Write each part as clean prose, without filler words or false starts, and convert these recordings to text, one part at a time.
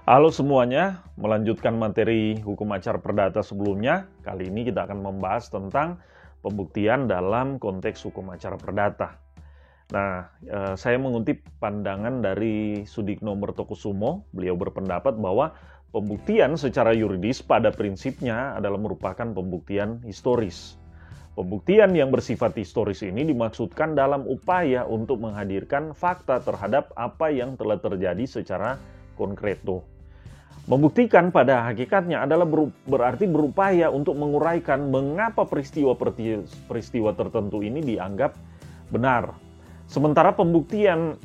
Halo semuanya, melanjutkan materi hukum acara perdata sebelumnya. Kali ini kita akan membahas tentang pembuktian dalam konteks hukum acara perdata. Nah, saya mengutip pandangan dari Sudikno Mertokusumo. Beliau berpendapat bahwa pembuktian secara yuridis pada prinsipnya adalah merupakan pembuktian historis. Pembuktian yang bersifat historis ini dimaksudkan dalam upaya untuk menghadirkan fakta terhadap apa yang telah terjadi secara konkreto. Membuktikan pada hakikatnya adalah berarti berupaya untuk menguraikan mengapa peristiwa tertentu ini dianggap benar. Sementara pembuktian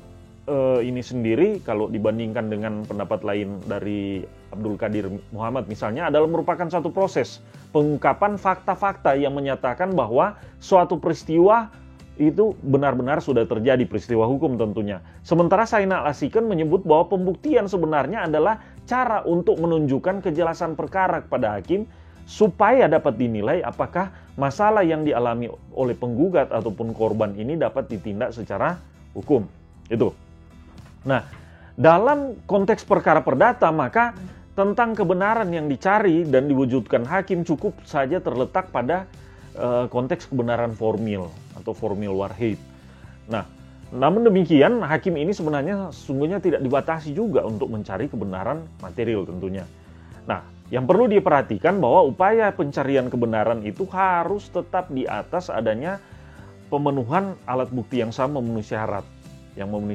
ini sendiri kalau dibandingkan dengan pendapat lain dari Abdul Qadir Muhammad misalnya adalah merupakan satu proses pengungkapan fakta-fakta yang menyatakan bahwa suatu peristiwa itu benar-benar sudah terjadi, peristiwa hukum tentunya. Sementara Zainal Abidin menyebut bahwa pembuktian sebenarnya adalah cara untuk menunjukkan kejelasan perkara kepada hakim supaya dapat dinilai apakah masalah yang dialami oleh penggugat ataupun korban ini dapat ditindak secara hukum. Itu. Nah, dalam konteks perkara perdata maka tentang kebenaran yang dicari dan diwujudkan hakim cukup saja terletak pada konteks kebenaran formil atau formil warhid. Nah, namun demikian hakim ini sebenarnya sungguhnya tidak dibatasi juga untuk mencari kebenaran material tentunya. Nah, yang perlu diperhatikan bahwa upaya pencarian kebenaran itu harus tetap di atas adanya pemenuhan alat bukti yang sama memenuhi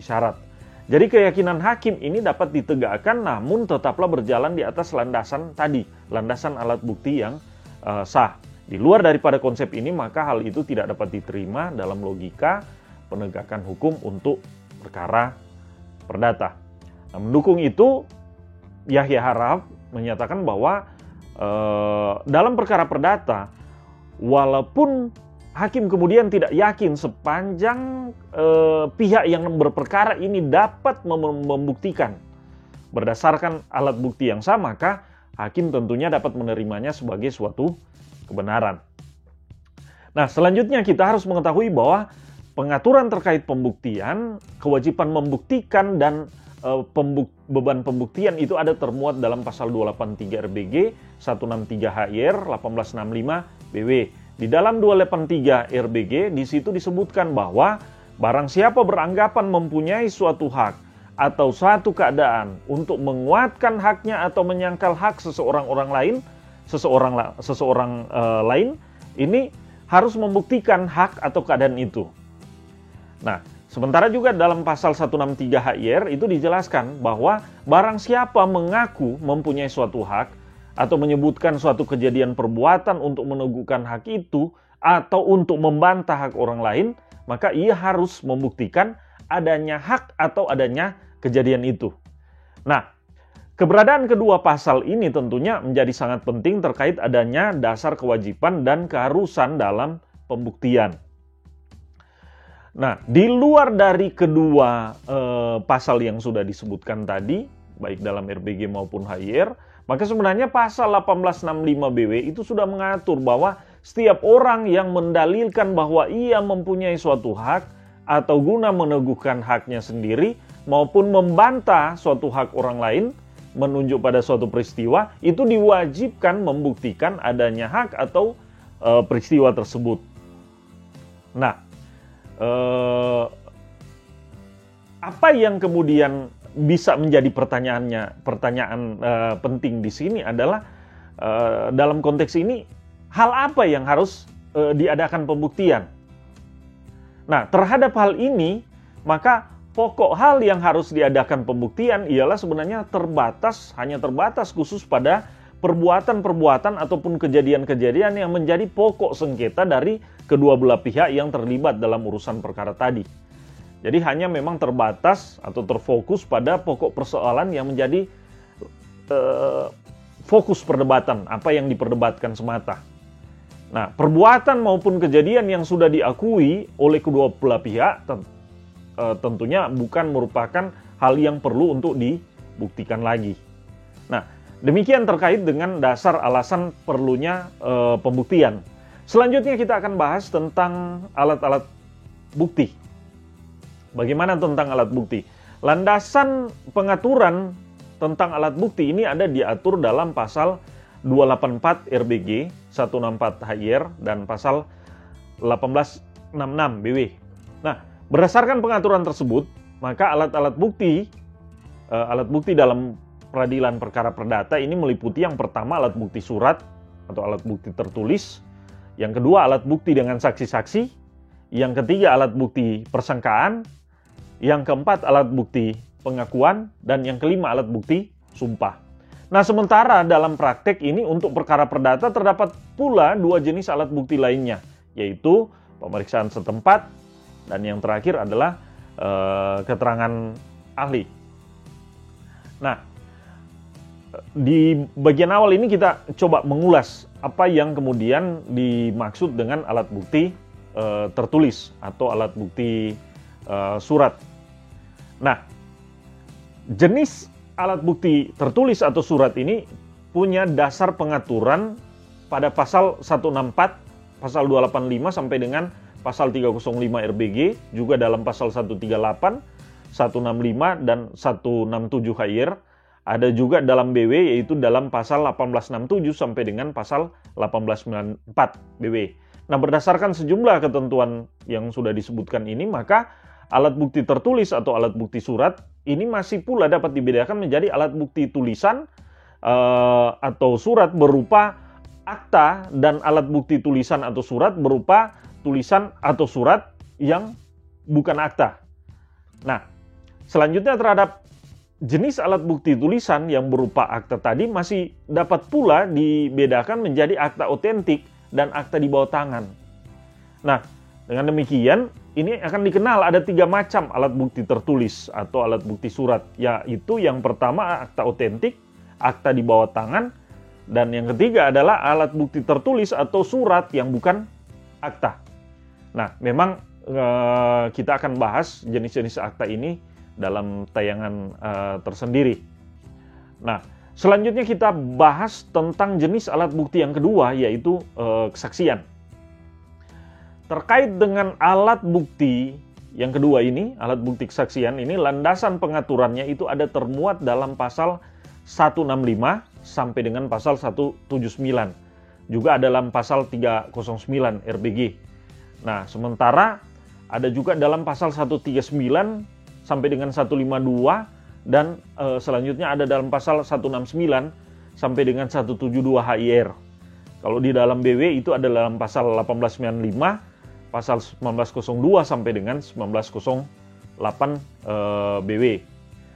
syarat. Jadi keyakinan hakim ini dapat ditegakkan namun tetaplah berjalan di atas landasan tadi, landasan alat bukti yang sah. Di luar daripada konsep ini maka hal itu tidak dapat diterima dalam logika penegakan hukum untuk perkara perdata. Nah, mendukung itu Yahya Haraf menyatakan bahwa dalam perkara perdata walaupun hakim kemudian tidak yakin sepanjang pihak yang berperkara ini dapat membuktikan berdasarkan alat bukti yang sama, maka hakim tentunya dapat menerimanya sebagai suatu kebenaran. Nah, selanjutnya kita harus mengetahui bahwa pengaturan terkait pembuktian, kewajiban membuktikan dan beban pembuktian itu ada termuat dalam pasal 283 RBG, 163 HIR, 1865 BW. Di dalam 283 RBG, di situ disebutkan bahwa barang siapa beranggapan mempunyai suatu hak atau suatu keadaan untuk menguatkan haknya atau menyangkal hak seseorang lain, ini harus membuktikan hak atau keadaan itu. Nah, sementara juga dalam pasal 163 HIR itu dijelaskan bahwa barang siapa mengaku mempunyai suatu hak atau menyebutkan suatu kejadian perbuatan untuk meneguhkan hak itu atau untuk membantah hak orang lain, maka ia harus membuktikan adanya hak atau adanya kejadian itu. Nah, keberadaan kedua pasal ini tentunya menjadi sangat penting terkait adanya dasar kewajiban dan keharusan dalam pembuktian. Nah, di luar dari kedua pasal yang sudah disebutkan tadi, baik dalam RBG maupun HIR, maka sebenarnya pasal 1865 BW itu sudah mengatur bahwa setiap orang yang mendalilkan bahwa ia mempunyai suatu hak atau guna meneguhkan haknya sendiri maupun membantah suatu hak orang lain menunjuk pada suatu peristiwa, itu diwajibkan membuktikan adanya hak atau peristiwa tersebut. Nah, apa yang kemudian bisa menjadi pertanyaan penting di sini adalah dalam konteks ini hal apa yang harus diadakan pembuktian. Nah, terhadap hal ini maka pokok hal yang harus diadakan pembuktian ialah sebenarnya hanya terbatas khusus pada perbuatan-perbuatan ataupun kejadian-kejadian yang menjadi pokok sengketa dari kedua belah pihak yang terlibat dalam urusan perkara tadi. Jadi hanya memang terbatas atau terfokus pada pokok persoalan yang menjadi fokus perdebatan, apa yang diperdebatkan semata. Nah, perbuatan maupun kejadian yang sudah diakui oleh kedua belah pihak tentunya bukan merupakan hal yang perlu untuk dibuktikan lagi. Nah, demikian terkait dengan dasar alasan perlunya pembuktian. Selanjutnya kita akan bahas tentang alat-alat bukti. Bagaimana tentang alat bukti? Landasan pengaturan tentang alat bukti ini ada diatur dalam pasal 284 RBG, 164 HIR, dan pasal 1866 BW. Nah, berdasarkan pengaturan tersebut, maka alat bukti dalam peradilan perkara perdata ini meliputi yang pertama alat bukti surat atau alat bukti tertulis, yang kedua alat bukti dengan saksi-saksi, yang ketiga alat bukti persangkaan, yang keempat alat bukti pengakuan, dan yang kelima alat bukti sumpah. Nah, sementara dalam praktek ini untuk perkara perdata terdapat pula dua jenis alat bukti lainnya, yaitu pemeriksaan setempat dan yang terakhir adalah keterangan ahli. Nah, di bagian awal ini kita coba mengulas apa yang kemudian dimaksud dengan alat bukti tertulis atau alat bukti surat. Nah, jenis alat bukti tertulis atau surat ini punya dasar pengaturan pada pasal 164, pasal 285 sampai dengan pasal 305 RBG, juga dalam pasal 138, 165 dan 167 HIR. Ada juga dalam BW, yaitu dalam pasal 1867 sampai dengan pasal 1894 BW. Nah, berdasarkan sejumlah ketentuan yang sudah disebutkan ini, maka alat bukti tertulis atau alat bukti surat ini masih pula dapat dibedakan menjadi alat bukti tulisan atau surat berupa akta, dan alat bukti tulisan atau surat berupa tulisan atau surat yang bukan akta. Nah, selanjutnya terhadap jenis alat bukti tulisan yang berupa akta tadi masih dapat pula dibedakan menjadi akta otentik dan akta di bawah tangan. Nah, dengan demikian ini akan dikenal ada 3 macam alat bukti tertulis atau alat bukti surat, yaitu yang pertama akta otentik, akta di bawah tangan, dan yang ketiga adalah alat bukti tertulis atau surat yang bukan akta. Nah, memang kita akan bahas jenis-jenis akta ini dalam tayangan tersendiri. Nah, selanjutnya kita bahas tentang jenis alat bukti yang kedua, yaitu kesaksian. Terkait dengan alat bukti yang kedua ini, alat bukti kesaksian ini, landasan pengaturannya itu ada termuat dalam pasal 165 sampai dengan pasal 179. Juga dalam pasal 309 RBG. Nah, sementara ada juga dalam pasal 139 sampai dengan 152, dan selanjutnya ada dalam pasal 169 sampai dengan 172 HIR. Kalau di dalam BW itu ada dalam pasal 1895, pasal 1902 sampai dengan 1908 BW.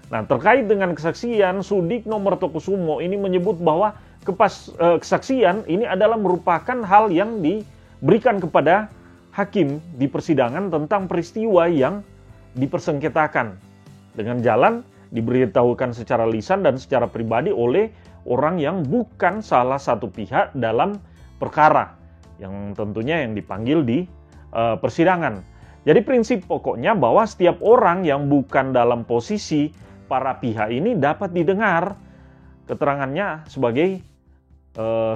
Nah, terkait dengan kesaksian, Sudikno Mertokusumo ini menyebut bahwa kesaksian ini adalah merupakan hal yang diberikan kepada hakim di persidangan tentang peristiwa yang dipersengketakan dengan jalan diberitahukan secara lisan dan secara pribadi oleh orang yang bukan salah satu pihak dalam perkara yang tentunya yang dipanggil di persidangan. Jadi prinsip pokoknya bahwa setiap orang yang bukan dalam posisi para pihak ini dapat didengar keterangannya sebagai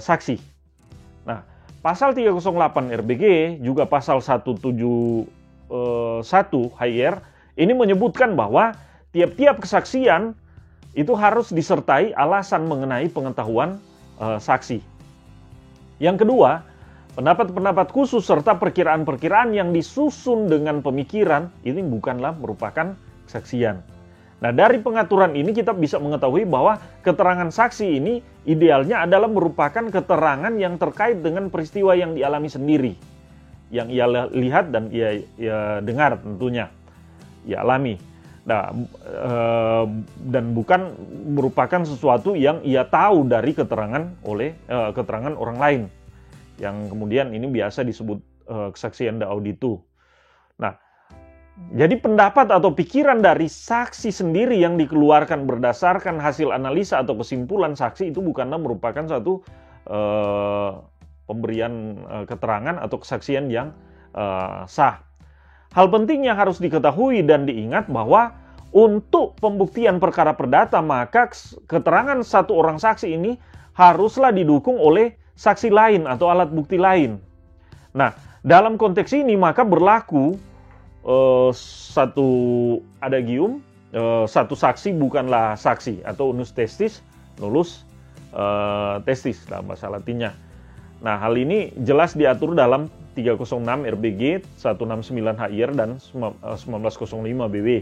saksi. Nah, pasal 308 RBG juga pasal 171 HIR ini menyebutkan bahwa tiap-tiap kesaksian itu harus disertai alasan mengenai pengetahuan saksi. Yang kedua, pendapat-pendapat khusus serta perkiraan-perkiraan yang disusun dengan pemikiran ini bukanlah merupakan kesaksian. Nah, dari pengaturan ini kita bisa mengetahui bahwa keterangan saksi ini idealnya adalah merupakan keterangan yang terkait dengan peristiwa yang dialami sendiri, yang ia lihat dan ia dengar tentunya, ia alami. Nah, dan bukan merupakan sesuatu yang ia tahu dari keterangan orang lain, yang kemudian ini biasa disebut kesaksian da auditu. Nah, jadi pendapat atau pikiran dari saksi sendiri yang dikeluarkan berdasarkan hasil analisa atau kesimpulan saksi itu bukanlah merupakan satu pemberian keterangan atau kesaksian yang sah. Hal penting yang harus diketahui dan diingat bahwa untuk pembuktian perkara perdata maka keterangan satu orang saksi ini haruslah didukung oleh saksi lain atau alat bukti lain. Nah, dalam konteks ini maka berlaku satu adagium satu saksi bukanlah saksi, atau unus testis, nullus testis dalam bahasa Latinnya. Nah, hal ini jelas diatur dalam 306 RBG 169 HIR dan 1905 BW.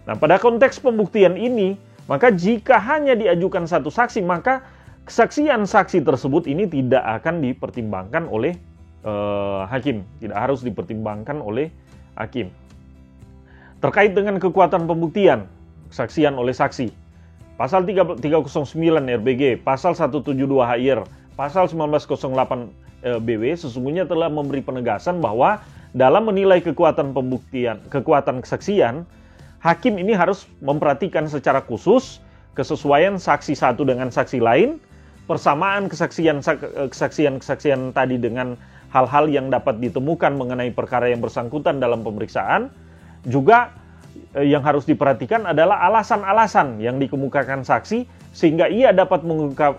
Nah, pada konteks pembuktian ini, maka jika hanya diajukan satu saksi, maka kesaksian saksi tersebut ini tidak akan dipertimbangkan oleh hakim, tidak harus dipertimbangkan oleh hakim. Terkait dengan kekuatan pembuktian, kesaksian oleh saksi, pasal 309 RBG, pasal 172 HIR, pasal 1908 BW sesungguhnya telah memberi penegasan bahwa dalam menilai kekuatan pembuktian, kekuatan kesaksian, hakim ini harus memperhatikan secara khusus kesesuaian saksi satu dengan saksi lain, persamaan kesaksian tadi dengan hal-hal yang dapat ditemukan mengenai perkara yang bersangkutan dalam pemeriksaan. Juga yang harus diperhatikan adalah alasan-alasan yang dikemukakan saksi sehingga ia dapat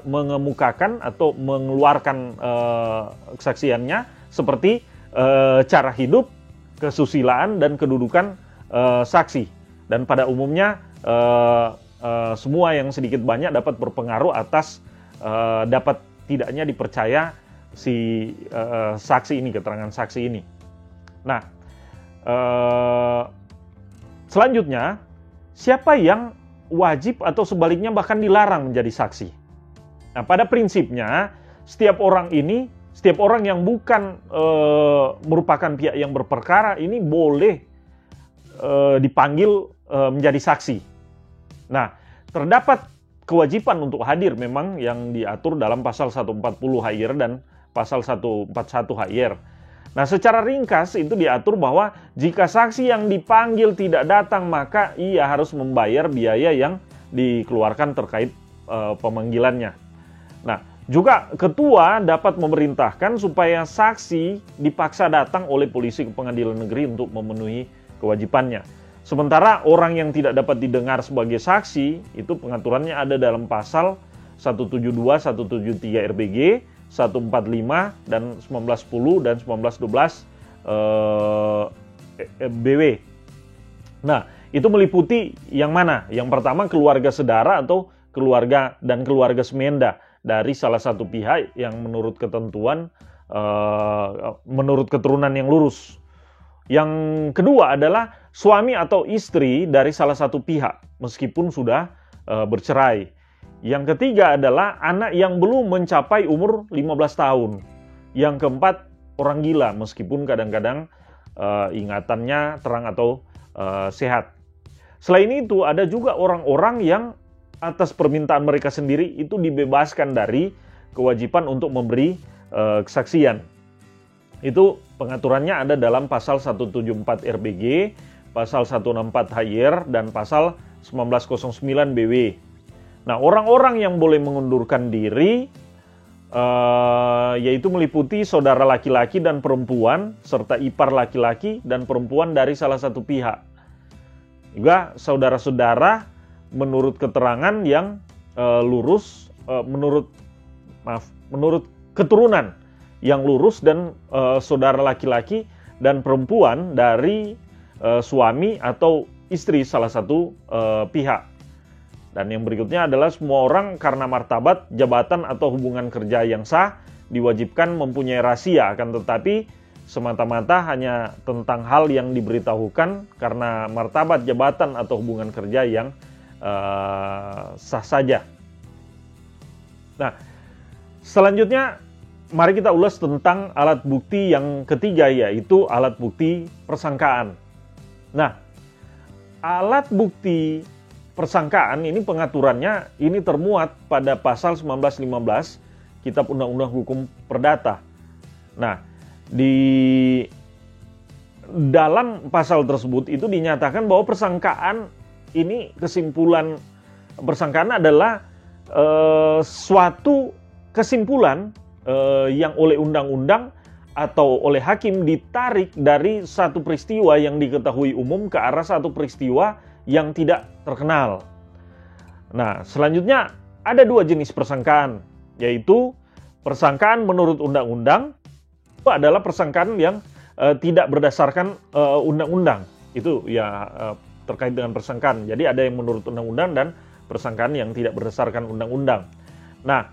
mengemukakan atau mengeluarkan kesaksiannya seperti cara hidup, kesusilaan, dan kedudukan saksi. Dan pada umumnya semua yang sedikit banyak dapat berpengaruh atas dapat tidaknya dipercaya si saksi ini, keterangan saksi ini. Nah, selanjutnya, siapa yang wajib atau sebaliknya bahkan dilarang menjadi saksi? Nah, pada prinsipnya, setiap orang yang bukan merupakan pihak yang berperkara ini boleh dipanggil menjadi saksi. Nah, terdapat kewajiban untuk hadir memang yang diatur dalam pasal 140 HIR dan pasal 141 HIR. Nah, secara ringkas itu diatur bahwa jika saksi yang dipanggil tidak datang, maka ia harus membayar biaya yang dikeluarkan terkait pemanggilannya. Nah, juga ketua dapat memerintahkan supaya saksi dipaksa datang oleh polisi ke pengadilan negeri untuk memenuhi kewajibannya. Sementara orang yang tidak dapat didengar sebagai saksi, itu pengaturannya ada dalam pasal 172, 173 RBG, 145 dan 1910 dan 1912 BW. Nah, itu meliputi yang mana? Yang pertama keluarga sedara atau keluarga dan keluarga semenda dari salah satu pihak yang menurut ketentuan menurut keturunan yang lurus. Yang kedua adalah suami atau istri dari salah satu pihak meskipun sudah bercerai. Yang ketiga adalah anak yang belum mencapai umur 15 tahun. Yang keempat, orang gila meskipun kadang-kadang ingatannya terang atau sehat. Selain itu, ada juga orang-orang yang atas permintaan mereka sendiri itu dibebaskan dari kewajiban untuk memberi kesaksian. Itu pengaturannya ada dalam pasal 174 RBG, pasal 164 HIR, dan pasal 1909 BW. Nah, orang-orang yang boleh mengundurkan diri yaitu meliputi saudara laki-laki dan perempuan, serta ipar laki-laki dan perempuan dari salah satu pihak. Juga saudara-saudara menurut keterangan yang lurus, menurut keturunan yang lurus, dan saudara laki-laki dan perempuan dari suami atau istri salah satu pihak. Dan yang berikutnya adalah semua orang karena martabat, jabatan, atau hubungan kerja yang sah diwajibkan mempunyai rahasia, akan tetapi semata-mata hanya tentang hal yang diberitahukan karena martabat, jabatan, atau hubungan kerja yang sah saja. Nah, selanjutnya mari kita ulas tentang alat bukti yang ketiga, yaitu alat bukti persangkaan. Nah, alat bukti persangkaan ini pengaturannya ini termuat pada pasal 1915 Kitab Undang-Undang Hukum Perdata. Nah, di dalam pasal tersebut itu dinyatakan bahwa persangkaan ini, kesimpulan persangkaan adalah suatu kesimpulan yang oleh undang-undang atau oleh hakim ditarik dari satu peristiwa yang diketahui umum ke arah satu peristiwa yang tidak terkenal. Nah, selanjutnya ada dua jenis persangkaan, yaitu persangkaan menurut undang-undang. Itu adalah persangkaan yang tidak berdasarkan undang-undang. Itu ya terkait dengan persangkaan. Jadi ada yang menurut undang-undang dan persangkaan yang tidak berdasarkan undang-undang. Nah,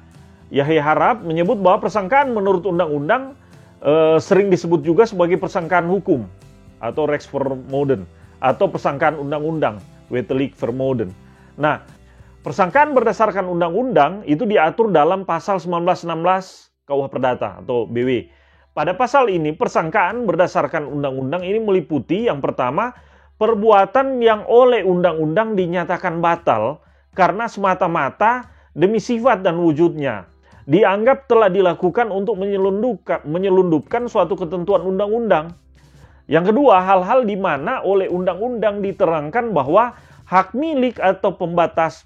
Yahya Harab menyebut bahwa persangkaan menurut undang-undang sering disebut juga sebagai persangkaan hukum atau Rex Vermoeden atau persangkaan undang-undang Wettelijk Vermoeden. Nah, persangkaan berdasarkan undang-undang itu diatur dalam pasal 1916 KUH Perdata atau BW. Pada pasal ini persangkaan berdasarkan undang-undang ini meliputi yang pertama, perbuatan yang oleh undang-undang dinyatakan batal karena semata-mata demi sifat dan wujudnya dianggap telah dilakukan untuk menyelundupkan suatu ketentuan undang-undang. Yang kedua, hal-hal di mana oleh undang-undang diterangkan bahwa hak milik atau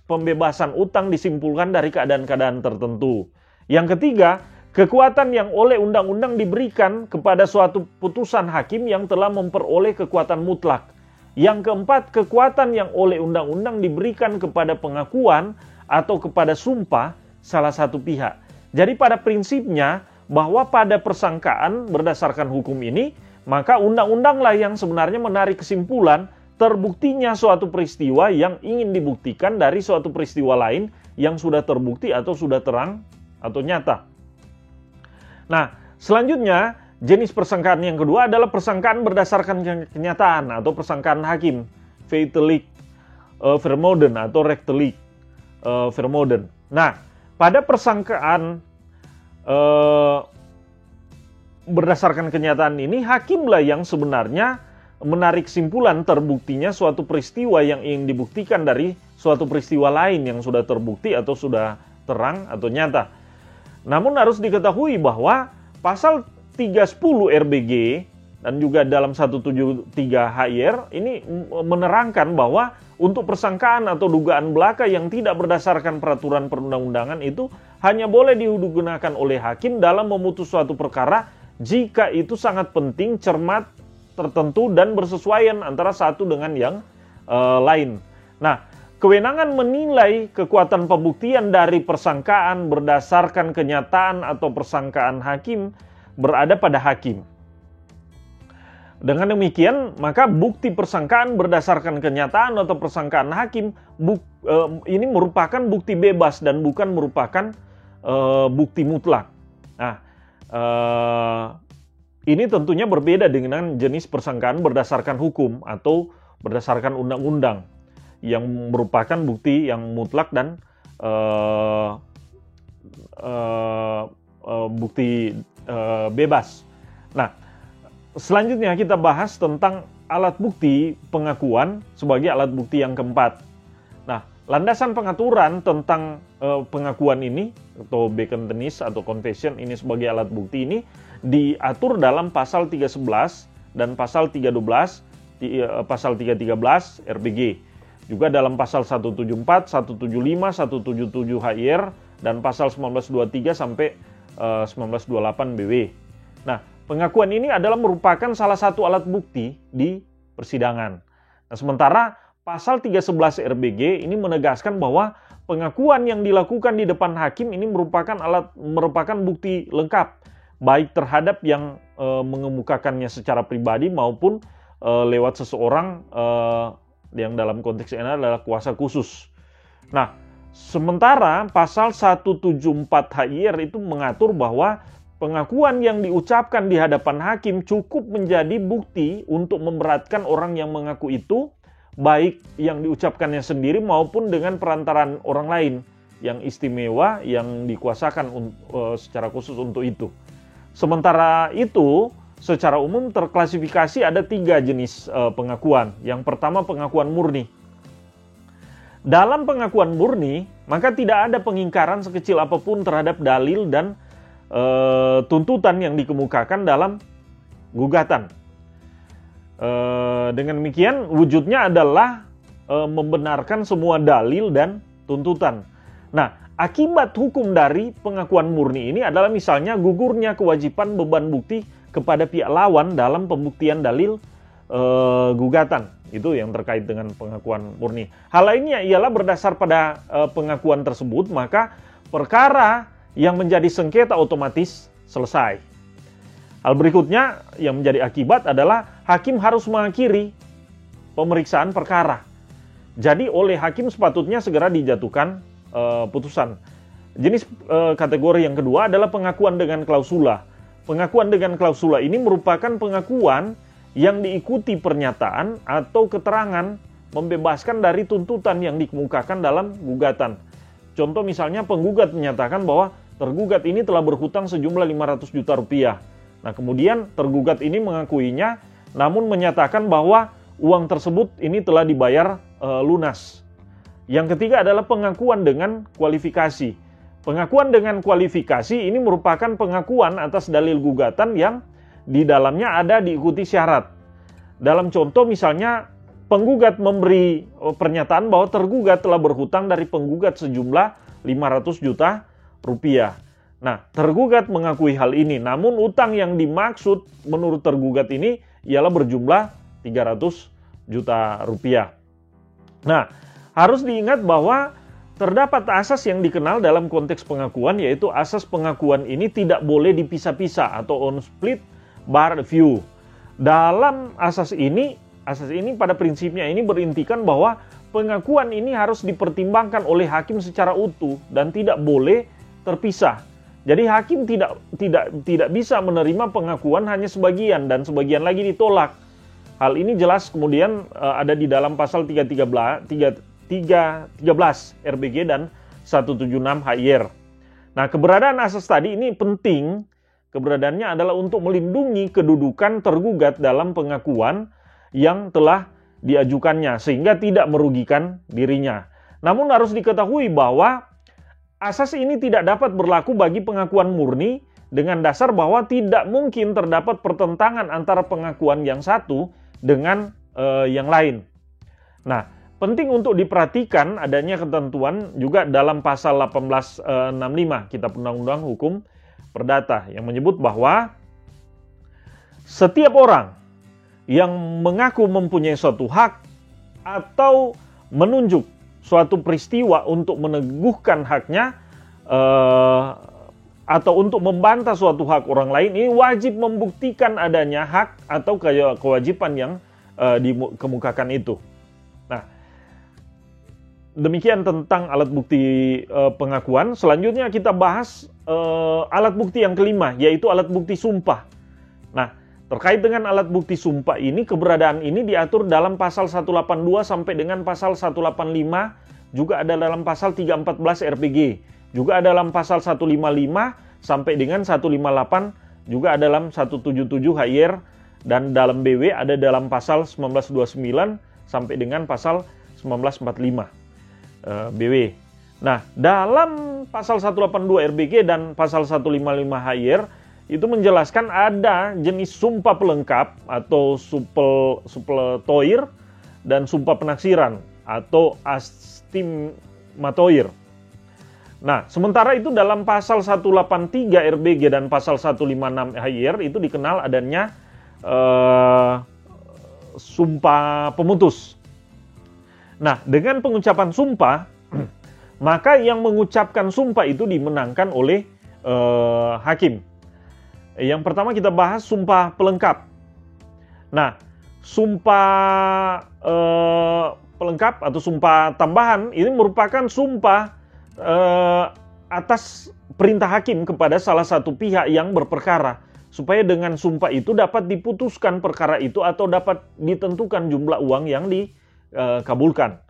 pembebasan utang disimpulkan dari keadaan-keadaan tertentu. Yang ketiga, kekuatan yang oleh undang-undang diberikan kepada suatu putusan hakim yang telah memperoleh kekuatan mutlak. Yang keempat, kekuatan yang oleh undang-undang diberikan kepada pengakuan atau kepada sumpah salah satu pihak. Jadi pada prinsipnya bahwa pada persangkaan berdasarkan hukum ini, maka undang-undanglah yang sebenarnya menarik kesimpulan terbuktinya suatu peristiwa yang ingin dibuktikan dari suatu peristiwa lain yang sudah terbukti atau sudah terang atau nyata. Nah, selanjutnya jenis persangkaan yang kedua adalah persangkaan berdasarkan kenyataan atau persangkaan hakim, Wettelijk Vermoeden atau Rechtelijk Vermoeden. Nah, pada persangkaan berdasarkan kenyataan ini, hakimlah yang sebenarnya menarik kesimpulan terbuktinya suatu peristiwa yang ingin dibuktikan dari suatu peristiwa lain yang sudah terbukti atau sudah terang atau nyata. Namun harus diketahui bahwa pasal 310 RBG dan juga dalam 173 HIR ini menerangkan bahwa untuk persangkaan atau dugaan belaka yang tidak berdasarkan peraturan perundang-undangan itu hanya boleh digunakan oleh hakim dalam memutus suatu perkara jika itu sangat penting, cermat, tertentu, dan bersesuaian antara satu dengan yang lain. Nah, kewenangan menilai kekuatan pembuktian dari persangkaan berdasarkan kenyataan atau persangkaan hakim berada pada hakim. Dengan demikian, maka bukti persangkaan berdasarkan kenyataan atau persangkaan hakim ini merupakan bukti bebas dan bukan merupakan bukti mutlak. Nah, ini tentunya berbeda dengan jenis persangkaan berdasarkan hukum atau berdasarkan undang-undang yang merupakan bukti yang mutlak dan bukti bebas. Nah, selanjutnya kita bahas tentang alat bukti pengakuan sebagai alat bukti yang keempat. Nah, landasan pengaturan tentang pengakuan ini atau bekentenis atau confession ini sebagai alat bukti ini diatur dalam pasal 311 dan pasal 312, pasal 313 RBG. Juga dalam pasal 174, 175, 177 HIR dan pasal 1923 sampai 1928 BW. Nah, pengakuan ini adalah merupakan salah satu alat bukti di persidangan. Nah, sementara pasal 311 RBG ini menegaskan bahwa pengakuan yang dilakukan di depan hakim ini merupakan bukti lengkap, baik terhadap yang mengemukakannya secara pribadi maupun lewat seseorang yang dalam konteks ini adalah kuasa khusus. Nah, sementara pasal 174 HIR itu mengatur bahwa pengakuan yang diucapkan di hadapan hakim cukup menjadi bukti untuk memberatkan orang yang mengaku itu, baik yang diucapkannya sendiri maupun dengan perantaraan orang lain yang istimewa yang dikuasakan secara khusus untuk itu. Sementara itu, secara umum terklasifikasi ada 3 jenis pengakuan. Yang pertama, pengakuan murni. Dalam pengakuan murni, maka tidak ada pengingkaran sekecil apapun terhadap dalil dan tuntutan yang dikemukakan dalam gugatan. Dengan demikian, wujudnya adalah membenarkan semua dalil dan tuntutan. Nah, akibat hukum dari pengakuan murni ini adalah misalnya gugurnya kewajiban beban bukti kepada pihak lawan dalam pembuktian dalil gugatan. Itu yang terkait dengan pengakuan murni. Hal lainnya ialah berdasar pada pengakuan tersebut, maka perkara yang menjadi sengketa otomatis selesai. Hal berikutnya yang menjadi akibat adalah hakim harus mengakhiri pemeriksaan perkara. Jadi oleh hakim sepatutnya segera dijatuhkan putusan. Jenis kategori yang kedua adalah pengakuan dengan klausula. Pengakuan dengan klausula ini merupakan pengakuan yang diikuti pernyataan atau keterangan membebaskan dari tuntutan yang dikemukakan dalam gugatan. Contoh misalnya penggugat menyatakan bahwa tergugat ini telah berhutang sejumlah 500 juta rupiah. Nah kemudian tergugat ini mengakuinya namun menyatakan bahwa uang tersebut ini telah dibayar lunas. Yang ketiga adalah pengakuan dengan kualifikasi. Pengakuan dengan kualifikasi ini merupakan pengakuan atas dalil gugatan yang di dalamnya ada diikuti syarat. Dalam contoh misalnya penggugat memberi pernyataan bahwa tergugat telah berhutang dari penggugat sejumlah 500 juta rupiah. Nah, tergugat mengakui hal ini, namun utang yang dimaksud menurut tergugat ini ialah berjumlah 300 juta rupiah. Nah, harus diingat bahwa terdapat asas yang dikenal dalam konteks pengakuan, yaitu asas pengakuan ini tidak boleh dipisah-pisah atau on split bar view. Dalam asas ini pada prinsipnya ini berintikan bahwa pengakuan ini harus dipertimbangkan oleh hakim secara utuh dan tidak boleh terpisah. Jadi hakim tidak bisa menerima pengakuan hanya sebagian dan sebagian lagi ditolak. Hal ini jelas kemudian ada di dalam pasal 313 RBG dan 176 HIR. Nah, keberadaan asas tadi ini penting. Keberadaannya adalah untuk melindungi kedudukan tergugat dalam pengakuan yang telah diajukannya sehingga tidak merugikan dirinya. Namun harus diketahui bahwa asas ini tidak dapat berlaku bagi pengakuan murni dengan dasar bahwa tidak mungkin terdapat pertentangan antara pengakuan yang satu dengan yang lain. Nah, penting untuk diperhatikan adanya ketentuan juga dalam pasal 1865 Kitab Undang-Undang Hukum Perdata yang menyebut bahwa setiap orang yang mengaku mempunyai suatu hak atau menunjuk suatu peristiwa untuk meneguhkan haknya atau untuk membantah suatu hak orang lain, ini wajib membuktikan adanya hak atau kewajiban yang dikemukakan itu. Nah, demikian tentang alat bukti pengakuan. Selanjutnya kita bahas alat bukti yang kelima, yaitu alat bukti sumpah. Nah, terkait dengan alat bukti sumpah ini, keberadaan ini diatur dalam pasal 182 sampai dengan pasal 185, juga ada dalam pasal 314 RPG, juga ada dalam pasal 155 sampai dengan 158, juga ada dalam 177 HIR, dan dalam BW ada dalam pasal 1929 sampai dengan pasal 1945 BW. Nah, dalam pasal 182 RBG dan pasal 155 HIR itu menjelaskan ada jenis sumpah pelengkap atau suppletoir dan sumpah penaksiran atau astimatoir. Nah, sementara itu dalam pasal 183 RBG dan pasal 156 HIR itu dikenal adanya sumpah pemutus. Nah, dengan pengucapan sumpah, maka yang mengucapkan sumpah itu dimenangkan oleh hakim. Yang pertama kita bahas sumpah pelengkap. Nah, sumpah pelengkap atau sumpah tambahan ini merupakan sumpah atas perintah hakim kepada salah satu pihak yang berperkara, supaya dengan sumpah itu dapat diputuskan perkara itu atau dapat ditentukan jumlah uang yang dikabulkan.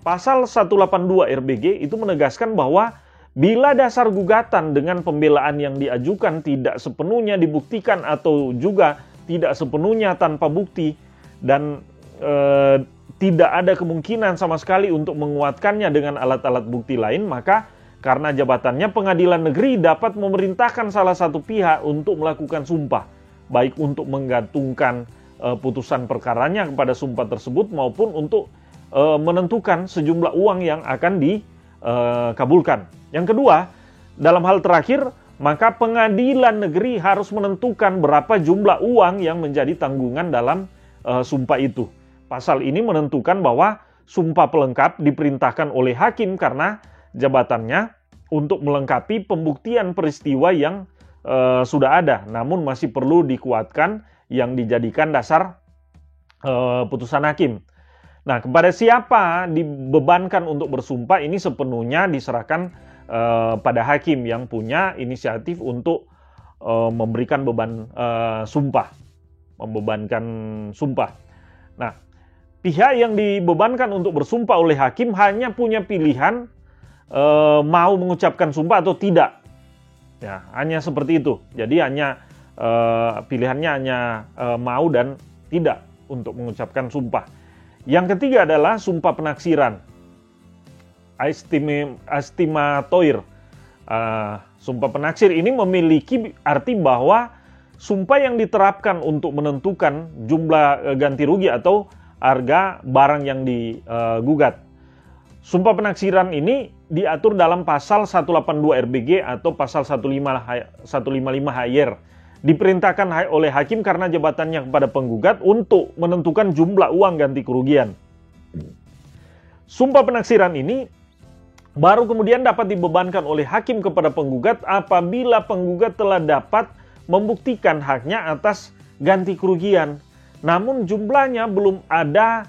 Pasal 182 RBG itu menegaskan bahwa bila dasar gugatan dengan pembelaan yang diajukan tidak sepenuhnya dibuktikan atau juga tidak sepenuhnya tanpa bukti dan tidak ada kemungkinan sama sekali untuk menguatkannya dengan alat-alat bukti lain, maka karena jabatannya pengadilan negeri dapat memerintahkan salah satu pihak untuk melakukan sumpah, baik untuk menggantungkan putusan perkaranya kepada sumpah tersebut maupun untuk menentukan sejumlah uang yang akan dikabulkan. Yang kedua, dalam hal terakhir, maka pengadilan negeri harus menentukan berapa jumlah uang yang menjadi tanggungan dalam sumpah itu. Pasal ini menentukan bahwa sumpah pelengkap diperintahkan oleh hakim karena jabatannya untuk melengkapi pembuktian peristiwa yang sudah ada, namun masih perlu dikuatkan yang dijadikan dasar putusan hakim. Nah, kepada siapa dibebankan untuk bersumpah ini sepenuhnya diserahkan pada hakim yang punya inisiatif untuk memberikan beban sumpah, membebankan sumpah. Nah, pihak yang dibebankan untuk bersumpah oleh hakim hanya punya pilihan mau mengucapkan sumpah atau tidak. Ya, hanya seperti itu. Jadi pilihannya hanya mau dan tidak untuk mengucapkan sumpah. Yang ketiga adalah sumpah penaksiran, aistimatoir. Sumpah penaksir ini memiliki arti bahwa sumpah yang diterapkan untuk menentukan jumlah ganti rugi atau harga barang yang digugat. Sumpah penaksiran ini diatur dalam pasal 182 RBG atau pasal 155 HR. Diperintahkan oleh hakim karena jabatannya kepada penggugat untuk menentukan jumlah uang ganti kerugian. Sumpah penaksiran ini baru kemudian dapat dibebankan oleh hakim kepada penggugat apabila penggugat telah dapat membuktikan haknya atas ganti kerugian. Namun jumlahnya belum ada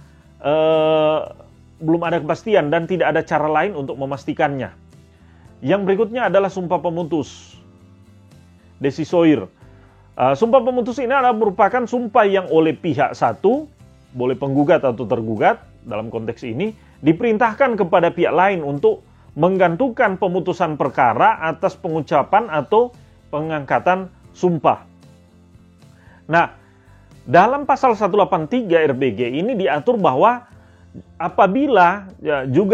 kepastian dan tidak ada cara lain untuk memastikannya. Yang berikutnya adalah sumpah pemutus, desisoir. Sumpah pemutus ini adalah merupakan sumpah yang oleh pihak satu, boleh penggugat atau tergugat dalam konteks ini, diperintahkan kepada pihak lain untuk menggantungkan pemutusan perkara atas pengucapan atau pengangkatan sumpah. Nah, dalam pasal 183 RBG ini diatur bahwa apabila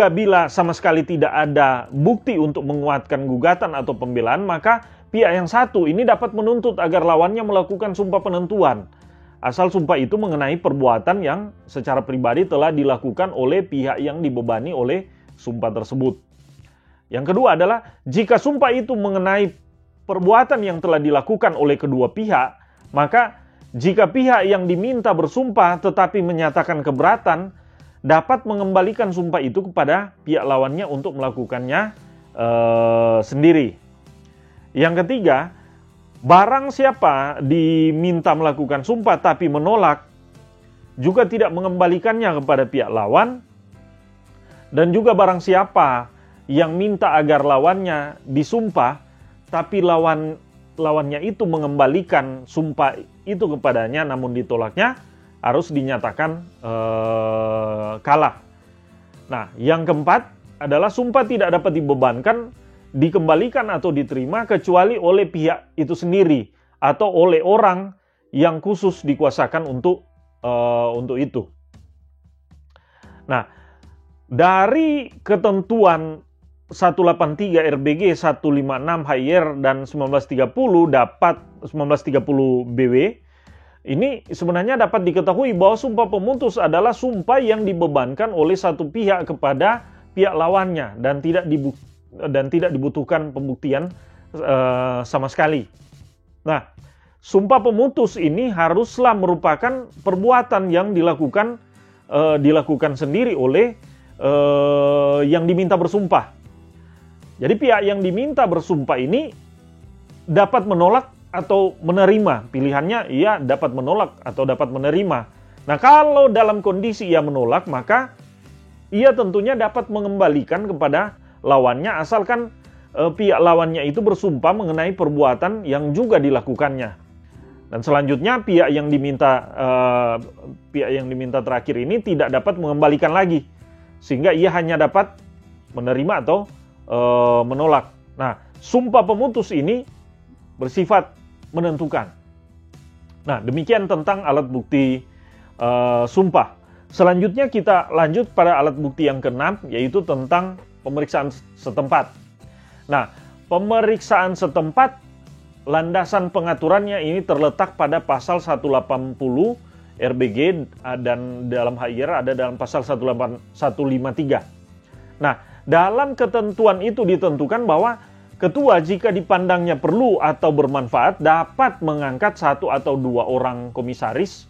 bila sama sekali tidak ada bukti untuk menguatkan gugatan atau pembelaan, maka pihak yang satu ini dapat menuntut agar lawannya melakukan sumpah penentuan, asal sumpah itu mengenai perbuatan yang secara pribadi telah dilakukan oleh pihak yang dibebani oleh sumpah tersebut. Yang kedua adalah jika sumpah itu mengenai perbuatan yang telah dilakukan oleh kedua pihak, maka jika pihak yang diminta bersumpah tetapi menyatakan keberatan, dapat mengembalikan sumpah itu kepada pihak lawannya untuk melakukannya sendiri. Yang ketiga, barang siapa diminta melakukan sumpah tapi menolak, juga tidak mengembalikannya kepada pihak lawan, dan juga barang siapa yang minta agar lawannya disumpah, tapi lawannya itu mengembalikan sumpah itu kepadanya namun ditolaknya, harus dinyatakan kalah. Nah, yang keempat adalah sumpah tidak dapat dibebankan, dikembalikan atau diterima kecuali oleh pihak itu sendiri atau oleh orang yang khusus dikuasakan untuk itu. Nah, dari ketentuan 183 RBG 156 HR dan 1930 BW ini sebenarnya dapat diketahui bahwa sumpah pemutus adalah sumpah yang dibebankan oleh satu pihak kepada pihak lawannya dan tidak dibutuhkan pembuktian sama sekali. Nah, sumpah pemutus ini haruslah merupakan perbuatan yang dilakukan sendiri oleh yang diminta bersumpah. Jadi pihak yang diminta bersumpah ini dapat menolak atau menerima. Pilihannya ia dapat menolak atau dapat menerima. Nah, kalau dalam kondisi ia menolak, maka ia tentunya dapat mengembalikan kepada lawannya asalkan pihak lawannya itu bersumpah mengenai perbuatan yang juga dilakukannya. Dan selanjutnya pihak yang diminta terakhir ini tidak dapat mengembalikan lagi, sehingga ia hanya dapat menerima atau menolak. Nah, sumpah pemutus ini bersifat menentukan. Nah, demikian tentang alat bukti sumpah. Selanjutnya kita lanjut pada alat bukti yang keenam, yaitu tentang pemeriksaan setempat. Nah, pemeriksaan setempat, landasan pengaturannya ini terletak pada pasal 180 RBG dan dalam HR ada dalam pasal 153. Nah, dalam ketentuan itu ditentukan bahwa ketua jika dipandangnya perlu atau bermanfaat dapat mengangkat satu atau dua orang komisaris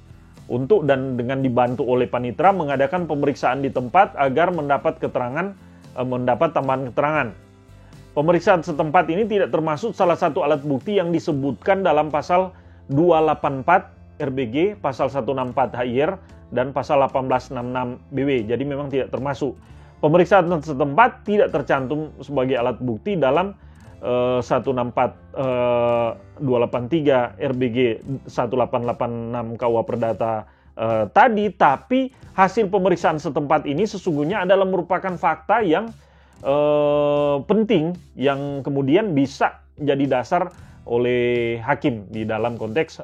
untuk dan dengan dibantu oleh panitera mengadakan pemeriksaan di tempat agar mendapat tambahan keterangan. Pemeriksaan setempat ini tidak termasuk salah satu alat bukti yang disebutkan dalam pasal 284 RBG, pasal 164 HR, dan pasal 1866 BW. Jadi memang tidak termasuk. Pemeriksaan setempat tidak tercantum sebagai alat bukti dalam 164 283 RBG 1886 KUA Perdata tadi, tapi hasil pemeriksaan setempat ini sesungguhnya adalah merupakan fakta yang penting yang kemudian bisa jadi dasar oleh hakim di dalam konteks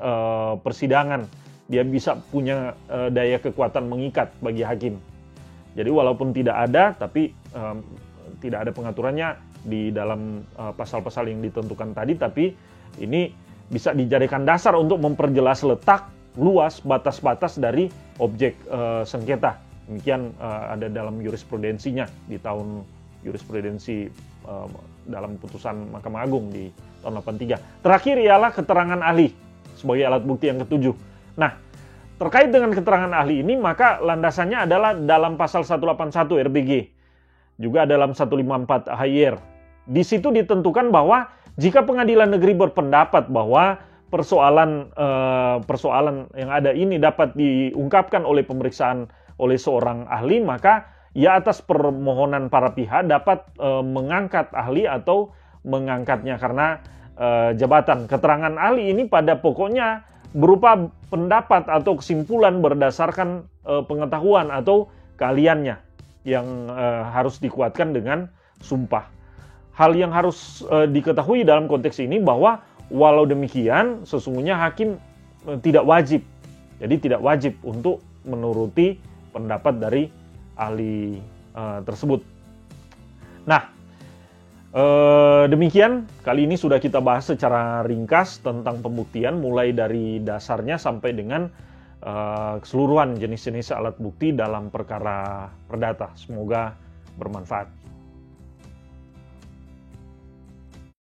persidangan. Dia bisa punya daya kekuatan mengikat bagi hakim. Jadi walaupun tidak ada, tapi tidak ada pengaturannya di dalam pasal-pasal yang ditentukan tadi, tapi ini bisa dijadikan dasar untuk memperjelas letak, luas, batas-batas dari objek sengketa. Demikian ada dalam jurisprudensinya di tahun jurisprudensi dalam putusan Mahkamah Agung di tahun 83. Terakhir ialah keterangan ahli sebagai alat bukti yang ketujuh. Nah, terkait dengan keterangan ahli ini, maka landasannya adalah dalam pasal 181 RBG, juga dalam 154 HIR. Di situ ditentukan bahwa jika pengadilan negeri berpendapat bahwa persoalan yang ada ini dapat diungkapkan oleh pemeriksaan oleh seorang ahli, maka ya atas permohonan para pihak dapat mengangkat ahli atau mengangkatnya karena jabatan. Keterangan ahli ini pada pokoknya berupa pendapat atau kesimpulan berdasarkan pengetahuan atau keahliannya yang harus dikuatkan dengan sumpah. Hal yang harus diketahui dalam konteks ini bahwa walau demikian sesungguhnya hakim tidak wajib. Jadi tidak wajib untuk menuruti pendapat dari ahli tersebut. Nah, demikian kali ini sudah kita bahas secara ringkas tentang pembuktian mulai dari dasarnya sampai dengan keseluruhan jenis-jenis alat bukti dalam perkara perdata. Semoga bermanfaat.